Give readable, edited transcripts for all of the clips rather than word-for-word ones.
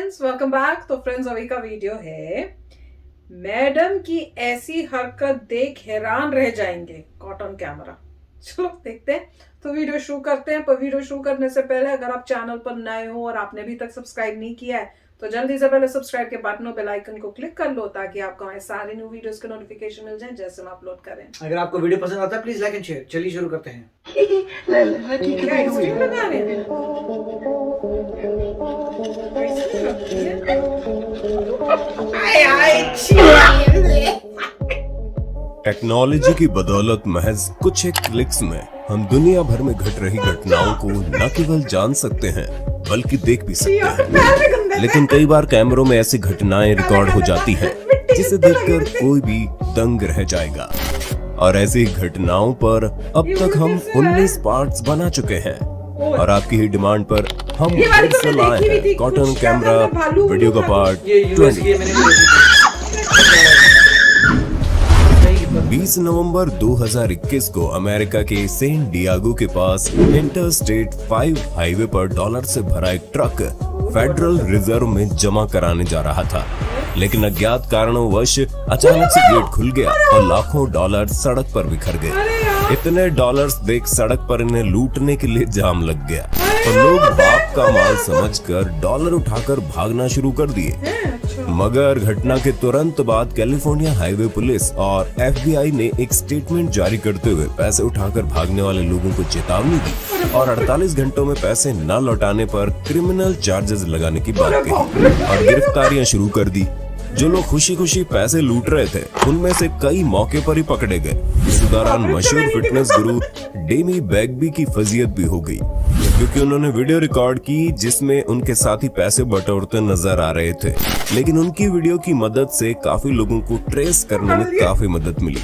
Friends, welcome back. तो friends, अभी का वीडियो है मैडम की ऐसी हरकत देख हैरान रह जाएंगे कॉटन कैमरा। चलो देखते हैं, तो वीडियो शुरू करते हैं। पर वीडियो शुरू करने से पहले अगर आप चैनल पर नए हो और आपने अभी तक सब्सक्राइब नहीं किया है तो जल्दी से पहले सब्सक्राइब के बटन और बेल आइकन को क्लिक कर लो ताकि आपको हमारे सारे न्यू वीडियोस के नोटिफिकेशन मिल जाएं जैसे हम अपलोड करें। अगर आपको वीडियो पसंद आता है प्लीज लाइक एंड शेयर। चलिए शुरू करते हैं। क्या एक्सट्रीम लगा रहे हैं? टेक्नोलॉजी की बदौलत महज कुछ एक क्लिक्स में हम दुनिया भर में घट रही घटनाओं को न केवल जान सकते हैं बल्कि देख भी सकते हैं। लेकिन कई बार कैमरों में ऐसी घटनाएं रिकॉर्ड हो जाती हैं जिसे देखकर कोई भी दंग रह जाएगा। और ऐसी घटनाओं पर अब तक हम 19 पार्ट्स बना चुके हैं और आपकी ही डिमांड पर हम फिर से लाए हैं कॉटन कैमरा वीडियो का पार्ट 20 नवंबर 2021 को अमेरिका के सेंट डियागो के पास इंटरस्टेट 5 हाईवे पर डॉलर से भरा एक ट्रक फेडरल रिजर्व में जमा कराने जा रहा था, लेकिन अज्ञात कारणों-वश अचानक से गेट खुल गया और लाखों डॉलर सड़क पर बिखर गए। इतने डॉलर्स देख सड़क पर इन्हें लूटने के लिए जाम लग गया और लोग बाप का माल समझकर डॉलर उठाकर भागना शुरू कर दिए। मगर घटना के तुरंत बाद कैलिफोर्निया हाईवे पुलिस और FBI ने एक स्टेटमेंट जारी करते हुए पैसे उठाकर भागने वाले लोगों को चेतावनी दी और 48 घंटों में पैसे न लौटाने पर क्रिमिनल चार्जेस लगाने की बात कही और गिरफ्तारियां शुरू कर दी। जो लोग खुशी खुशी पैसे लूट रहे थे उनमें से कई मौके पर ही पकड़े गए। इस दौरान मशहूर फिटनेस गुरु डेमी बैगबी की फजीयत भी हो गई क्योंकि उन्होंने वीडियो रिकॉर्ड की जिसमें उनके साथी पैसे बटोरते नजर आ रहे थे, लेकिन उनकी वीडियो की मदद से काफी लोगों को ट्रेस करने में काफी मदद मिली।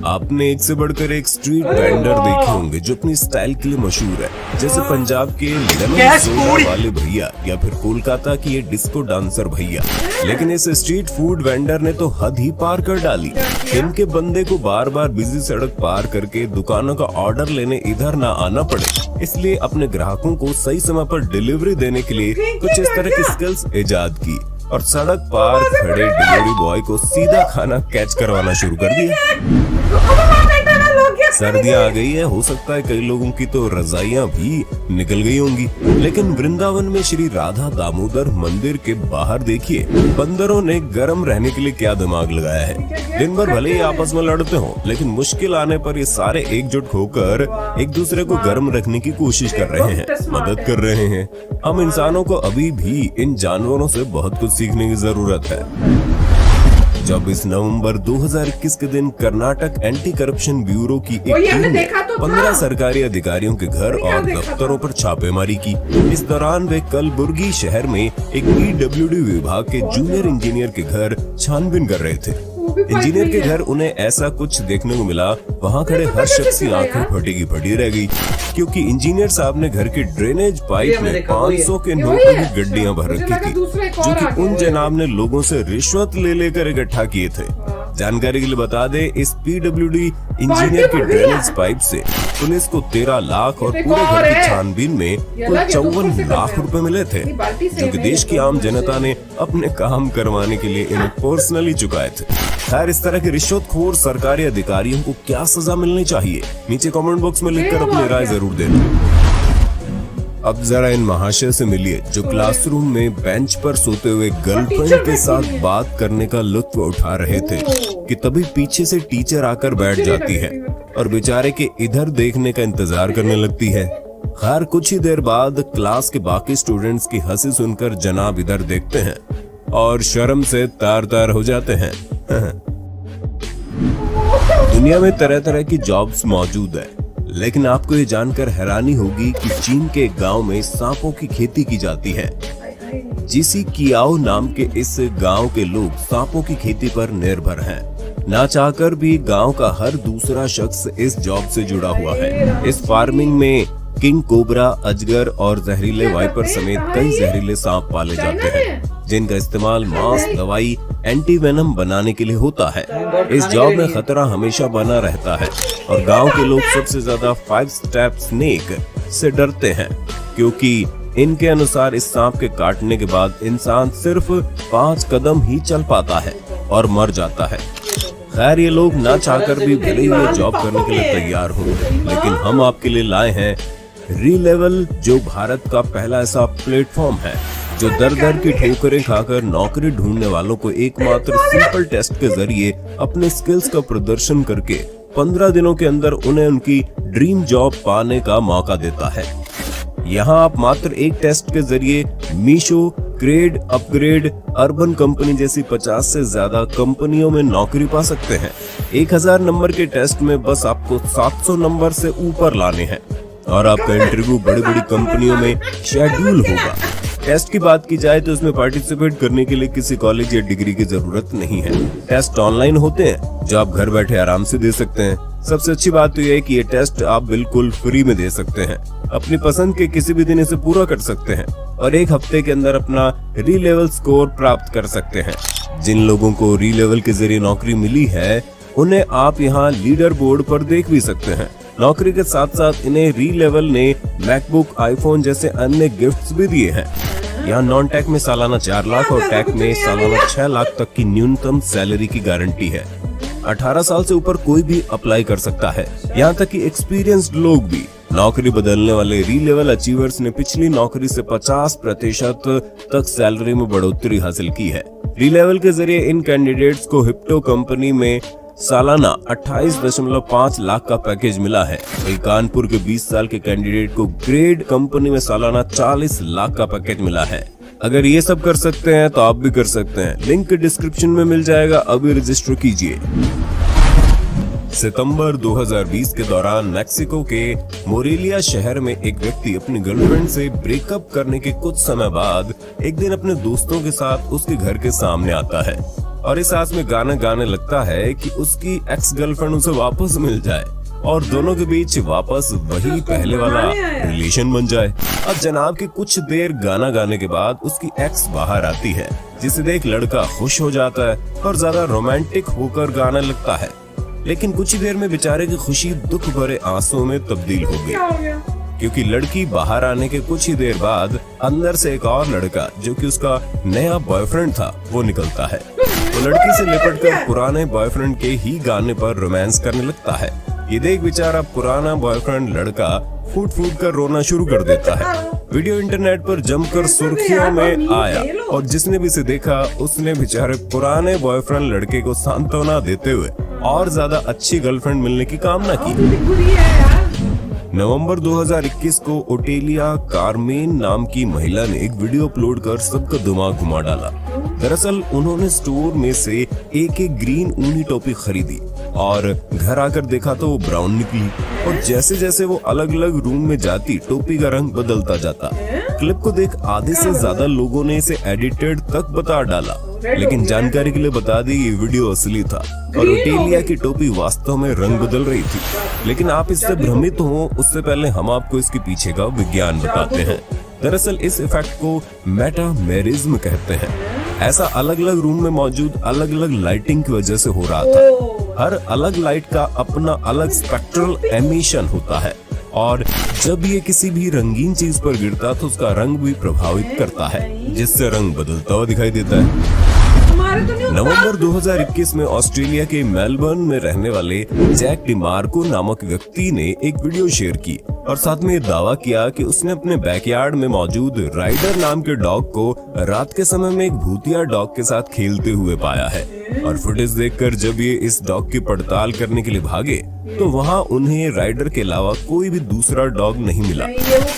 आपने एक से बढ़कर एक स्ट्रीट वेंडर देखे होंगे जो अपनी स्टाइल के लिए मशहूर है, जैसे पंजाब के लेमन सोडा वाले भैया या फिर कोलकाता की ये डिस्को डांसर भैया। लेकिन इस स्ट्रीट फूड वेंडर ने तो हद ही पार कर डाली। इनके बंदे को बार बार बिजी सड़क पार करके दुकानों का ऑर्डर लेने इधर ना आना पड़े, इसलिए अपने ग्राहकों को सही समय पर डिलीवरी देने के लिए कुछ इस तरह की स्किल्स इजाद की और सड़क पार खड़े डिलीवरी बॉय को सीधा खाना कैच करवाना शुरू कर दिया। सर्दियां आ गई है, हो सकता है कई लोगों की तो रजाइयां भी निकल गई होंगी, लेकिन वृंदावन में श्री राधा दामोदर मंदिर के बाहर देखिए बंदरों ने गर्म रहने के लिए क्या दिमाग लगाया है। दिन भर भले ही आपस में लड़ते हो, लेकिन मुश्किल आने पर ये सारे एकजुट होकर एक दूसरे को गर्म रखने की कोशिश कर रहे हैं, मदद कर रहे हैं। हम इंसानों को अभी भी इन जानवरों से बहुत कुछ सीखने की जरूरत है। 24 नवंबर 2021 के दिन कर्नाटक एंटी करप्शन ब्यूरो की एक टीम ने 15 सरकारी अधिकारियों के घर और दफ्तरों पर छापेमारी की। इस दौरान वे कलबुर्गी शहर में एक PWD विभाग के जूनियर इंजीनियर के घर छानबीन कर रहे थे। इंजीनियर के घर उन्हें ऐसा कुछ देखने को मिला, वहाँ खड़े हर शख्स की आंखें फटी की फटी रह गई क्योंकि इंजीनियर साहब ने घर के ड्रेनेज पाइप में 500 के नोटों की गड्डियां भर रखी थी, जो कि उन जनाब ने लोगों से रिश्वत ले लेकर इकट्ठा किए थे। जानकारी के लिए बता दे, इस PWD इंजीनियर के ड्रेनेज पाइप से पुलिस को 13 लाख और पूरे घर की छानबीन में कुल 54 लाख रुपए मिले थे, जो कि देश की आम जनता ने अपने काम करवाने के लिए इन्हें पर्सनली चुकाए थे। खैर, इस तरह के रिश्वतखोर सरकारी अधिकारियों को क्या सजा मिलनी चाहिए, नीचे कमेंट बॉक्स में लिखकर अपनी राय जरूर देना। अब जरा इन महाशय से मिलिए जो क्लासरूम में बेंच पर सोते हुए गर्लफ्रेंड के साथ बात करने का लुत्फ उठा रहे थे कि तभी पीछे से टीचर आकर बैठ जाती है और बेचारे के इधर देखने का इंतजार करने लगती है। खैर, कुछ ही देर बाद क्लास के बाकी स्टूडेंट्स की हंसी सुनकर जनाब इधर देखते हैं और शर्म से तार तार हो जाते हैं। दुनिया में तरह तरह की जॉब्स मौजूद है, लेकिन आपको ये जानकर हैरानी होगी कि चीन के गांव में सांपों की खेती की जाती है। जिसी कियाओ नाम के इस गांव के लोग सांपों की खेती पर निर्भर हैं। ना चाहकर भी गांव का हर दूसरा शख्स इस जॉब से जुड़ा हुआ है। इस फार्मिंग में किंग कोबरा, अजगर और जहरीले वाइपर समेत कई जहरीले सांप पाले जाते हैं, जिनका इस्तेमाल मांस, दवाई, एंटी वेनम बनाने के लिए होता है। इस जॉब में खतरा हमेशा बना रहता है और गांव के लोग सबसे ज्यादा 5 स्टेप स्नेक से डरते हैं क्योंकि इनके अनुसार इस सांप के काटने के बाद इंसान सिर्फ 5 कदम ही चल पाता है और मर जाता है। खैर, ये लोग ना चाहकर भी भले ही ये जॉब करने के लिए तैयार हो, लेकिन हम आपके लिए लाए हैं रीलेवल, जो भारत का पहला ऐसा प्लेटफॉर्म है जो दर दर की ठोकरें खाकर नौकरी ढूंढने वालों को एकमात्र सिंपल टेस्ट के जरिए अपने स्किल्स का प्रदर्शन करके 15 दिनों के अंदर उन्हें उनकी ड्रीम जॉब पाने का मौका देता है। यहाँ आप मात्र एक टेस्ट के जरिए Meesho, grade, upgrade, urban company जैसी 50 से ज्यादा कंपनियों में नौकरी पा सकते हैं। 1000 नंबर के टेस्ट में बस आपको 700 नंबर से ऊपर लाने हैं और आपका इंटरव्यू बड़ी बड़ी कंपनियों में शेड्यूल होगा। टेस्ट की बात की जाए तो इसमें पार्टिसिपेट करने के लिए किसी कॉलेज या डिग्री की जरूरत नहीं है। टेस्ट ऑनलाइन होते हैं जो आप घर बैठे आराम से दे सकते हैं। सबसे अच्छी बात तो यह है कि ये टेस्ट आप बिल्कुल फ्री में दे सकते हैं। अपनी पसंद के किसी भी दिन इसे पूरा कर सकते हैं और 1 हफ्ते के अंदर अपना री-लेवल स्कोर प्राप्त कर सकते हैं। जिन लोगों को री-लेवल के जरिए नौकरी मिली है उन्हें आप यहाँ लीडर बोर्ड पर देख भी सकते हैं। नौकरी के साथ साथ इन्हें री-लेवल ने मैकबुक, आईफोन जैसे अन्य गिफ्ट्स भी दिए हैं। यहाँ नॉन टेक में सालाना 4 लाख और टेक में सालाना 6 लाख तक की न्यूनतम सैलरी की गारंटी है। 18 साल से ऊपर कोई भी अप्लाई कर सकता है, यहाँ तक कि एक्सपीरियंस्ड लोग भी। नौकरी बदलने वाले री-लेवल अचीवर्स ने पिछली नौकरी से 50% तक सैलरी में बढ़ोतरी हासिल की है। री-लेवल के जरिए इन कैंडिडेट्स को हिप्टो कंपनी में सालाना 28.5 लाख का पैकेज मिला है। वही कानपुर के 20 साल के कैंडिडेट को ग्रेड कंपनी में सालाना 40 लाख का पैकेज मिला है। अगर ये सब कर सकते हैं तो आप भी कर सकते हैं। लिंक डिस्क्रिप्शन में मिल जाएगा, अभी रजिस्टर कीजिए। सितंबर 2020 के दौरान मेक्सिको के मोरेलिया शहर में एक व्यक्ति अपनी गर्लफ्रेंड से ब्रेकअप करने के कुछ समय बाद एक दिन अपने दोस्तों के साथ उसके घर के सामने आता है और इस आस में गाना गाने लगता है कि उसकी एक्स गर्लफ्रेंड उसे वापस मिल जाए और दोनों के बीच वापस वही पहले वाला रिलेशन बन जाए। अब जनाब की कुछ देर गाना गाने के बाद उसकी एक्स बाहर आती है, जिसे देख लड़का खुश हो जाता है और ज्यादा रोमांटिक होकर गाने लगता है। लेकिन कुछ ही देर में बेचारे की खुशी दुख भरे आंसुओं में तब्दील हो गई, क्योंकि लड़की बाहर आने के कुछ ही देर बाद अंदर से एक और लड़का, जो कि उसका नया बॉयफ्रेंड था, वो निकलता है। वो लड़की से लिपटकर पुराने बॉयफ्रेंड के ही गाने पर रोमांस करने लगता है। ये देख बेचारा पुराना बॉयफ्रेंड लड़का फूट फूट कर रोना शुरू कर देता है। वीडियो इंटरनेट पर जमकर सुर्खियों में आया और जिसने भी इसे देखा उसने बेचारे पुराने बॉयफ्रेंड लड़के को सांत्वना देते हुए और ज्यादा अच्छी गर्लफ्रेंड मिलने की कामना की। नवंबर 2021 को ओटेलिया कार्मेन नाम की महिला ने एक वीडियो अपलोड कर सबका दिमाग घुमा डाला। दरअसल उन्होंने स्टोर में से एक ग्रीन ऊनी टोपी खरीदी और घर आकर देखा तो वो ब्राउन निकली और जैसे जैसे वो अलग अलग रूम में जाती टोपी का रंग बदलता जाता। क्लिप को देख आधे से ज्यादा लोगों ने इसे एडिटेड तक बता डाला, लेकिन जानकारी के लिए बता दी ये वीडियो असली था और ओटेलिया की टोपी वास्तव में रंग बदल रही थी। लेकिन आप इससे भ्रमित हो उससे पहले हम आपको इसके पीछे का विज्ञान बताते हैं। दरअसल इस इफेक्ट को मेटामेरिज्म कहते हैं। ऐसा अलग अलग रूम में मौजूद अलग अलग लाइटिंग की वजह से हो रहा था। हर अलग लाइट का अपना अलग स्पेक्ट्रल एमिशन होता है और जब ये किसी भी रंगीन चीज पर गिरता तो उसका रंग भी प्रभावित करता है, जिससे रंग बदलता हुआ दिखाई देता है। नवंबर 2021 में ऑस्ट्रेलिया के मेलबर्न में रहने वाले जैक डिमार्को नामक व्यक्ति ने एक वीडियो शेयर की और साथ में दावा किया कि उसने अपने बैकयार्ड में मौजूद राइडर नाम के डॉग को रात के समय में एक भूतिया डॉग के साथ खेलते हुए पाया है। और फुटेज देखकर जब ये इस डॉग की पड़ताल करने के लिए भागे तो वहाँ उन्हें राइडर के अलावा कोई भी दूसरा डॉग नहीं मिला।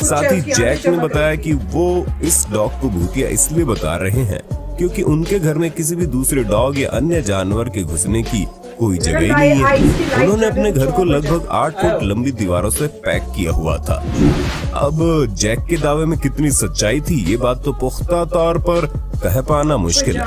साथ ही जैक ने बताया कि वो इस डॉग को भूतिया इसलिए बता रहे हैं क्योंकि उनके घर में किसी भी दूसरे डॉग या अन्य जानवर के घुसने की कोई जगह ही नहीं है। उन्होंने अपने घर को लगभग 8 फुट लंबी दीवारों से पैक किया हुआ था। अब जैक के दावे में कितनी सच्चाई थी ये बात तो पुख्ता तौर पर कह पाना मुश्किल है,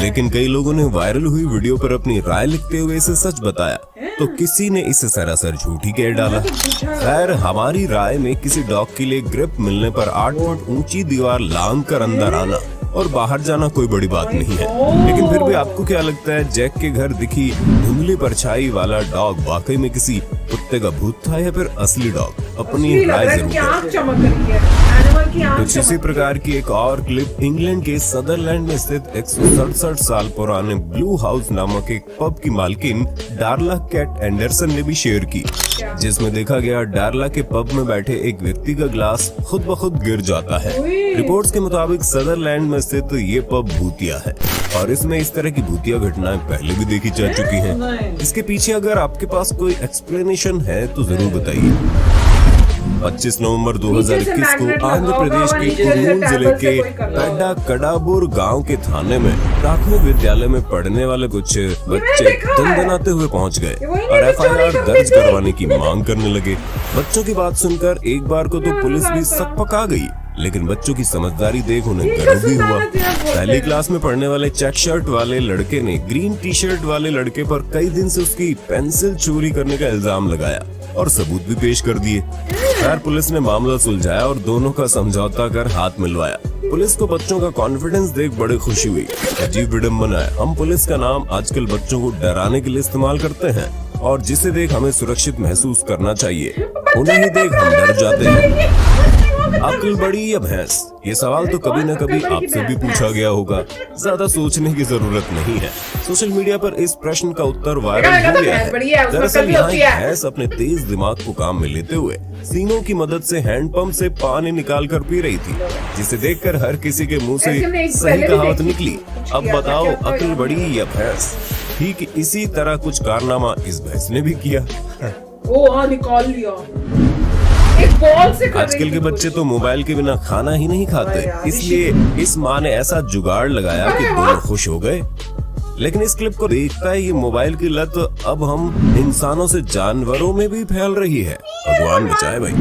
लेकिन कई लोगों ने वायरल हुई वीडियो पर अपनी राय लिखते हुए इसे सच बताया तो किसी ने इसे सरासर झूठी कह डाला। खैर, हमारी राय में किसी डॉग के लिए ग्रिप मिलने पर 8 फुट ऊंची दीवार लांघ कर अंदर आना और बाहर जाना कोई बड़ी बात नहीं है। लेकिन फिर भी आपको क्या लगता है, जैक के घर दिखी धुंधली परछाई वाला डॉग वाकई में किसी कुत्ते का भूत था या फिर असली डॉग? अपनी राय जरूर दें। कुछ इसी प्रकार की एक और क्लिप इंग्लैंड के सदरलैंड में स्थित 167 साल पुराने ब्लू हाउस नामक एक पब की मालकिन डार्ला कैट एंडरसन ने भी शेयर की, जिसमें देखा गया डार्ला के पब में बैठे एक व्यक्ति का ग्लास खुद ब खुद गिर जाता है। रिपोर्ट्स के मुताबिक सदरलैंड में स्थित ये पब भूतिया है और इसमें इस तरह की भूतिया घटनाएं पहले भी देखी जा चुकी हैं। इसके पीछे अगर आपके पास कोई एक्सप्लेनेशन है तो जरूर बताइए। 25 नवंबर 2021 को आंध्र प्रदेश के कुर्नूल जिले के पेड्डा कडाबूर गांव के थाने में प्राथमिक विद्यालय में पढ़ने वाले कुछ बच्चे दंदनाते हुए पहुंच गए और FIR दर्ज करवाने की मांग करने लगे। बच्चों की बात सुनकर एक बार को तो पुलिस भी सकपका गई, लेकिन बच्चों की समझदारी देख उन्हें गर्व भी हुआ। पहली क्लास में पढ़ने वाले चेक शर्ट वाले लड़के ने ग्रीन टी शर्ट वाले लड़के पर कई दिन से उसकी पेंसिल चोरी करने का इल्जाम लगाया और सबूत भी पेश कर दिए। खैर पुलिस ने मामला सुलझाया और दोनों का समझौता कर हाथ मिलवाया। पुलिस को बच्चों का कॉन्फिडेंस देख बड़ी खुशी हुई। अजीब विडम्बना है, हम पुलिस का नाम आजकल बच्चों को डराने के लिए इस्तेमाल करते हैं और जिसे देख हमें सुरक्षित महसूस करना चाहिए, उन्हें ही देख हम डर जाते हैं। अक्ल बड़ी या भैंस, ये सवाल तो कभी न कभी आपसे भी पूछा गया होगा। ज्यादा सोचने की जरूरत नहीं है। सोशल मीडिया पर इस प्रश्न का उत्तर वायरल हो गया है। दरअसल यहाँ भैंस अपने तेज दिमाग को काम में लेते हुए सीनों की मदद से हैंडपंप से पानी निकाल कर पी रही थी, जिसे देखकर हर किसी के मुंह से सही कहावत निकली, अब बताओ अक्ल बड़ी या भैंस। ठीक इसी तरह कुछ कारनामा इस भैंस ने भी किया। निकाल लिया। एक बॉल से आजकल के बच्चे तो मोबाइल के बिना खाना ही नहीं खाते, इसलिए इस माँ ने ऐसा जुगाड़ लगाया कि दोनों खुश हो गए। लेकिन इस क्लिप को देखता है ये मोबाइल की लत अब हम इंसानों से जानवरों में भी फैल रही है। भगवान बचाए भाई।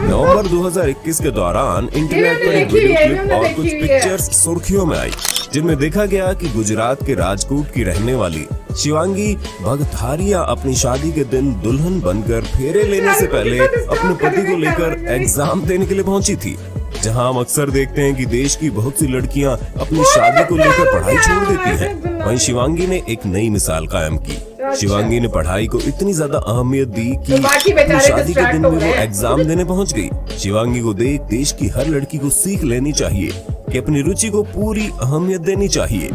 नवंबर 2021 के दौरान इंटरनेट पर एक वीडियो क्लिप और कुछ पिक्चर्स सुर्खियों में आई, जिनमें देखा गया कि गुजरात के राजकोट की रहने वाली शिवांगी भगथारिया अपनी शादी के दिन दुल्हन बनकर फेरे लेने से पहले अपने पति को लेकर एग्जाम देने के लिए पहुंची थी। जहां हम अक्सर देखते हैं कि देश की बहुत सी लड़कियां अपनी शादी को लेकर पढ़ाई छोड़ देती हैं, वहीं शिवांगी ने एक नई मिसाल कायम की। शिवांगी ने पढ़ाई को इतनी ज्यादा अहमियत दी कि अपनी शादी के दिन में वो एग्जाम देने पहुंच गई। शिवांगी को देख देश की हर लड़की को सीख लेनी चाहिए कि अपनी रुचि को पूरी अहमियत देनी चाहिए।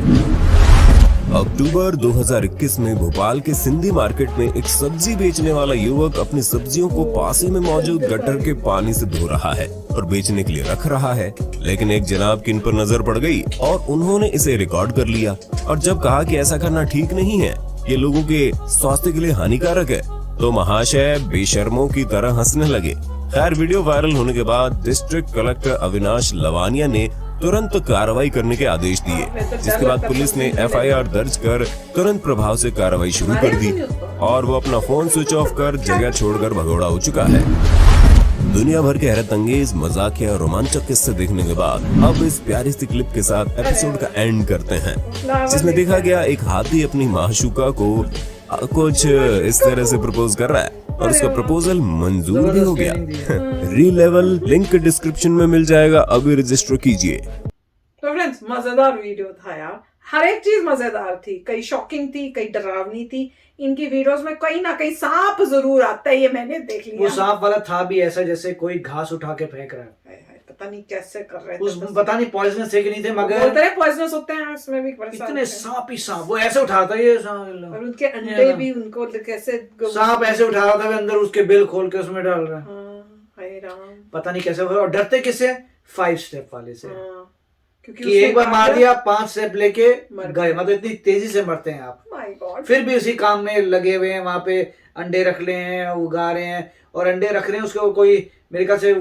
अक्टूबर 2021 में भोपाल के सिंधी मार्केट में एक सब्जी बेचने वाला युवक अपनी सब्जियों को पास ही में मौजूद गटर के पानी से धो रहा है और बेचने के लिए रख रहा है, लेकिन एक जनाब की इन पर नजर पड़ गई और उन्होंने इसे रिकॉर्ड कर लिया और जब कहा कि ऐसा करना ठीक नहीं है, ये लोगों के स्वास्थ्य के लिए हानिकारक है, तो महाशय बेशर्मों की तरह हंसने लगे। खैर वीडियो वायरल होने के बाद डिस्ट्रिक्ट कलेक्टर अविनाश लवानिया ने तुरंत कार्रवाई करने के आदेश दिए, जिसके बाद पुलिस ने FIR दर्ज कर तुरंत प्रभाव से कार्रवाई शुरू कर दी और वो अपना फोन स्विच ऑफ कर जगह छोड़कर भगोड़ा हो चुका है। दुनिया भर के हैरत अंगेज मजाकिया और रोमांचक किस्से देखने के बाद अब इस प्यारी सी क्लिप के साथ एपिसोड का एंड करते हैं, जिसमें देखा गया एक हाथी अपनी माशूका को कुछ इस तरह से प्रपोज कर रहा है और उसका प्रपोजल मंजूर भी हो गया। री-लेवल लिंक डिस्क्रिप्शन में मिल जाएगा, अभी रजिस्टर कीजिए। तो फ्रेंड्स मजेदार वीडियो था यार, हर एक चीज मजेदार थी, कई शॉकिंग थी, कई डरावनी थी। इनकी वीडियोस में कहीं ना कहीं सांप जरूर आता है, ये मैंने देख लिया। वो सांप वाला था भी ऐसा जैसे कोई घास उठा के फेंक रहा है। पता नहीं कैसे कर रहे थे, पता नहीं पॉइजनस थे कि नहीं थे, मगर पॉइजनस होते हैं इसमें भी। इतने सांप ही सांप, वो ऐसे उठाता ये और उनके अंडे भी उनको कैसे सांप ऐसे उठा रहा था, अंदर उसके बिल खोल के उसमें डाल रहा है। पता नहीं कैसे। और डरते किससे? 5 स्टेप वाले से, क्योंकि एक बार मार दिया 5 स्टेप लेके गए, मतलब इतनी तेजी से मरते हैं आप। फिर भी उसी काम में लगे हुए हैं, वहां पे अंडे रख ले हैं, उगा रहे हैं और अंडे रख रहे हैं, उसको कोई मेरे ख्याल से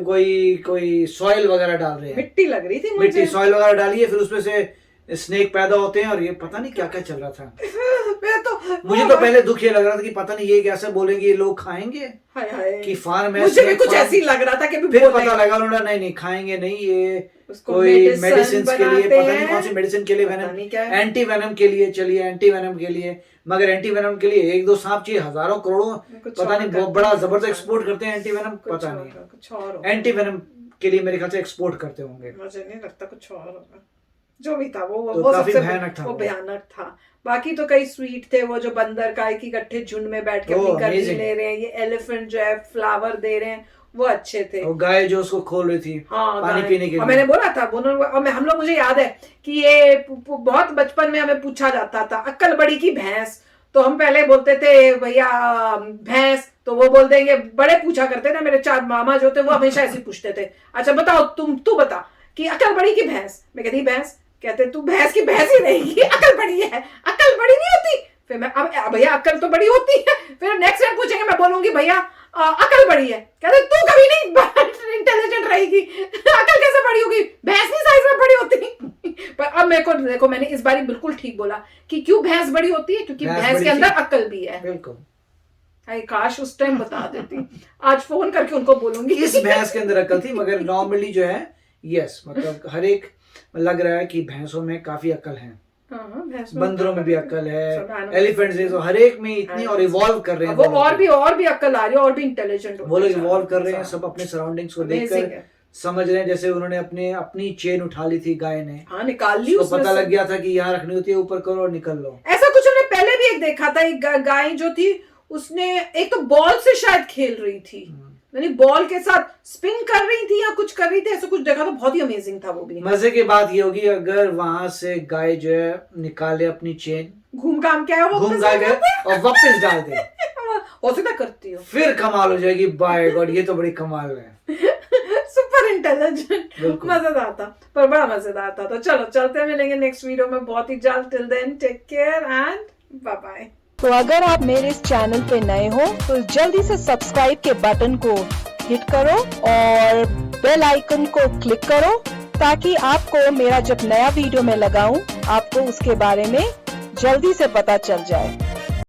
कोई सॉइल वगैरह डाल रहे हैं। मिट्टी लग रही थी, मिट्टी सॉइल वगैरह डालिए, फिर उसमें से स्नेक पैदा होते हैं और ये पता नहीं क्या क्या चल रहा था। मुझे तो पहले दुख ये लग रहा था कि पता नहीं ये कैसे बोलेंगे, ये लोग खाएंगे कि फार्म है। मुझे भी कुछ ऐसी लग रहा था कि फिर पता लगा उन्होंने नहीं खाएंगे नहीं, ये कोई मेडिसिन के लिए, पता नहीं कौन सी मेडिसिन के लिए, वेनम एंटी वेनम के लिए, चलिए एंटी वेनम के लिए, मगर एंटी वेनम के लिए 1-2 सांप चाहिए, हजारों करोड़ों, पता नहीं बहुत बड़ा जबरदस्त एक्सपोर्ट करते हैं एंटी वेनम, पता नहीं एंटी वेनम के लिए मेरे ख्याल से एक्सपोर्ट करते होंगे, मुझे नहीं लगता कुछ और होगा। जो भी था वो काफी सबसे भयानक था, वो भयानक था। बाकी तो कई स्वीट थे, वो जो बंदर का एक इकट्ठे झुंड में बैठ के अपनी कर्री ले रहे हैं, ये एलिफेंट जो है फ्लावर दे रहे हैं, वो अच्छे थे। और गाय जो उसको खोल रही थी पानी पीने के लिए। मैंने बोला था हम लोग, मुझे याद है कि ये बहुत बचपन में हमें पूछा जाता था, अक्ल बड़ी की भैंस, तो हम पहले बोलते थे भैया भैंस, तो वो बोल देंगे, बड़े पूछा करते ना मेरे 4 मामा जो थे, वो हमेशा ऐसे पूछते थे, अच्छा बताओ तू बता कि अक्ल बड़ी की भैंस। मैं कहती भैंस, कहते तू भैंस की भैंस ही रहेगी, अक्ल बड़ी है, अक्ल बड़ी नहीं होती। फिर मैं अब भैया अक्ल तो बड़ी होती है। फिर नेक्स्ट टाइम पूछेंगे, मैं बोलूंगी भैया अक्ल बड़ी है, कहते तू कभी नहीं इंटेलिजेंट रहेगी, अक्ल कैसे बड़ी होगी, भैंस नहीं साइज में बड़ी होती। पर अब मेरे को देखो, मैंने इस बार बिल्कुल ठीक बोला कि क्यों भैंस बड़ी होती है, क्योंकि भैंस के अंदर अक्ल भी है। बिल्कुल, काश उस टाइम बता देती, आज फोन करके उनको बोलूंगी इस भैंस के अंदर अक्ल थी। मगर नॉर्मली जो है यस, मतलब हर एक लग रहा है कि भैंसों में काफी अक्ल है, बंदरों में भी अक्ल है, एलिफेंट्स है, तो हर एक में इतनी, और इवॉल्व कर रहे हैं वो, और भी अक्ल आ रही है, और भी इंटेलिजेंट वो लोग इवॉल्व कर रहे हैं, सब अपने सराउंडिंग्स को देखकर समझ रहे हैं। जैसे उन्होंने अपनी चेन उठा ली थी गाय ने, हाँ निकाल ली, उसको पता लग गया था कि यहाँ रखनी होती है, ऊपर करो और निकल लो। ऐसा कुछ हमने पहले भी एक देखा था, एक गाय जो थी उसने एक तो बॉल से शायद खेल रही थी, यानी बॉल के साथ स्पिन कर रही थी या कुछ कर रही थी, ऐसा कुछ देखा, तो बहुत ही अमेजिंग था वो भी। मजे की बात ये होगी अगर वहां से गाय जो है निकाले अपनी चेन, घूम घाम के और वापस डाल दे, हो सकता करती हो, फिर कमाल हो जाएगी। बाय गॉड, ये तो बड़ी कमाल है। सुपर इंटेलिजेंट, मजेदार था, पर बड़ा मजेदार था। तो चलो चलते हैं, मिलेंगे नेक्स्ट वीडियो में बहुत ही जल्द। Till then take care and bye bye. तो अगर आप मेरे इस चैनल पे नए हो तो जल्दी से सब्सक्राइब के बटन को हिट करो और बेल आइकन को क्लिक करो, ताकि आपको मेरा जब नया वीडियो मैं लगाऊं आपको उसके बारे में जल्दी से पता चल जाए।